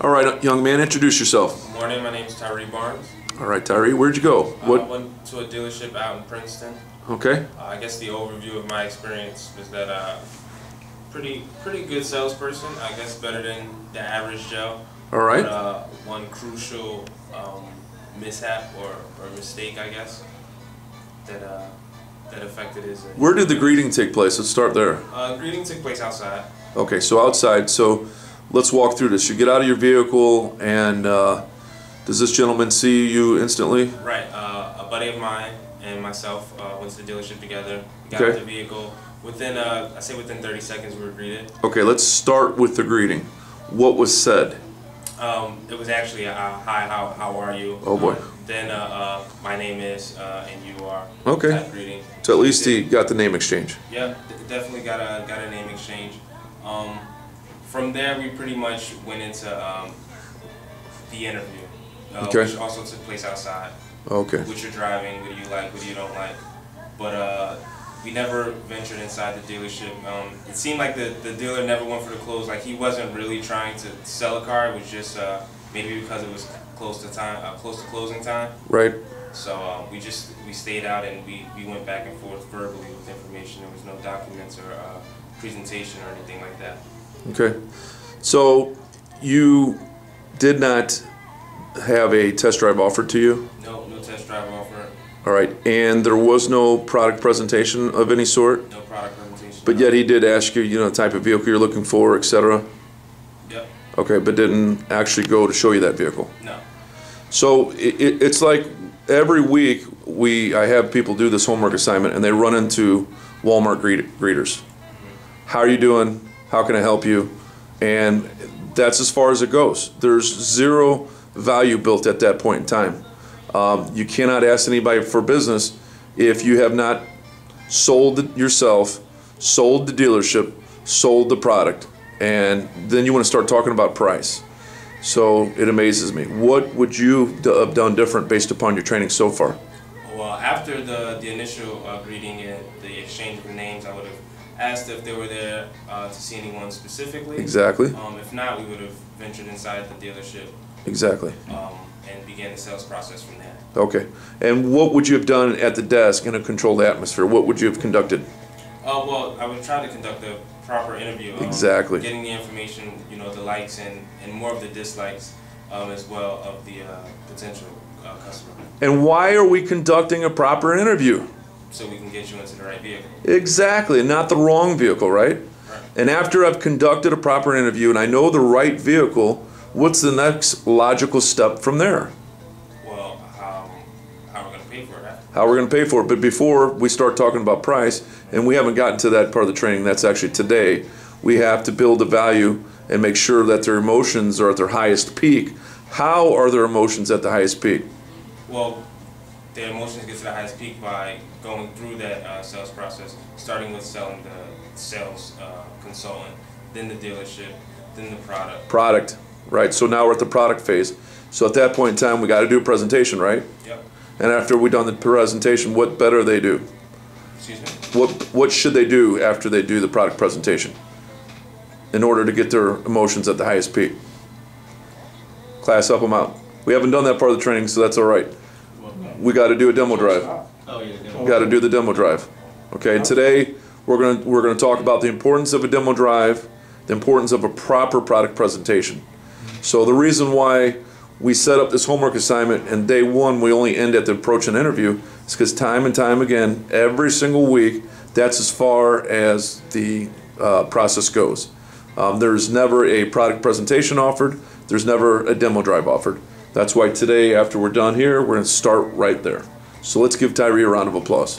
All right, young man, introduce yourself. Good morning, my name is Tyree Barnes. All right, Tyree, where'd you go? I went to a dealership out in Princeton. Okay. I guess the overview of my experience was that pretty good salesperson. I guess better than the average Joe. All right. But, one crucial mishap or mistake, I guess, that affected his. Where did the greeting take place? Let's start there. Greeting took place outside. Okay, so outside. So let's walk through this. You get out of your vehicle, and does this gentleman see you instantly? Right. A buddy of mine and myself went to the dealership together. Got Okay. out the vehicle. Within, I say within 30 seconds, we were greeted. Okay, let's start with the greeting. What was said? It was actually hi, how are you? Oh boy. Then my name is and you are. Okay. Type greeting. So at least he got the name exchange. Yeah, definitely got a name exchange. From there, we pretty much went into the interview, Okay. which also took place outside. Okay. What you're driving, what do you like, what do you don't like. But we never ventured inside the dealership. It seemed like the dealer never went for the close. Like he wasn't really trying to sell a car. It was just maybe because it was close to closing time. Right. So we stayed out and we went back and forth verbally with information. There was no documents or presentation or anything like that. Okay. So you did not have a test drive offered to you? No test drive offer. All right. And there was no product presentation of any sort? No product presentation. But yet he did ask you, the type of vehicle you're looking for, etc. Yep. Okay, but didn't actually go to show you that vehicle. No. So it's like every week I have people do this homework assignment and they run into Walmart greeters. How are you doing? How can I help you? And that's as far as it goes. There's zero value built at that point in time. You cannot ask anybody for business if you have not sold it yourself, sold the dealership, sold the product, and then you want to start talking about price. So it amazes me. What would you have done different based upon your training so far? Well, after the initial greeting and the exchange of the names, I would have asked if they were there to see anyone specifically. Exactly. If not, we would have ventured inside the dealership. Exactly. And began the sales process from there. Okay. And what would you have done at the desk in a controlled atmosphere? What would you have conducted? Well, I would try to conduct a proper interview. Exactly. Getting the information, the likes and more of the dislikes as well of the potential customer. And why are we conducting a proper interview? So we can get you into the right vehicle. Exactly, not the wrong vehicle, right? Right. And after I've conducted a proper interview and I know the right vehicle, what's the next logical step from there? Well, how we're going to pay for it after. How we're going to pay for it. But before we start talking about price, and we haven't gotten to that part of the training, that's actually today, we have to build a value and make sure that their emotions are at their highest peak. How are their emotions at the highest peak? Well, their emotions get to the highest peak by going through that sales process, starting with selling the sales consultant, then the dealership, then the product. Product, right? So now we're at the product phase. So at that point in time, we got to do a presentation, right? Yep. And after we've done the presentation, what better they do? Excuse me? What should they do after they do the product presentation in order to get their emotions at the highest peak? Class, help them out. We haven't done that part of the training, so that's all right. We got to do a demo drive. Oh, yeah. We got to do the demo drive. Okay, today we're gonna talk about the importance of a demo drive, the importance of a proper product presentation. So the reason why we set up this homework assignment and day one we only end at the approach and interview is because time and time again, every single week, that's as far as the process goes. There's never a product presentation offered. There's never a demo drive offered. That's why today, after we're done here, we're going to start right there. So let's give Tyree a round of applause.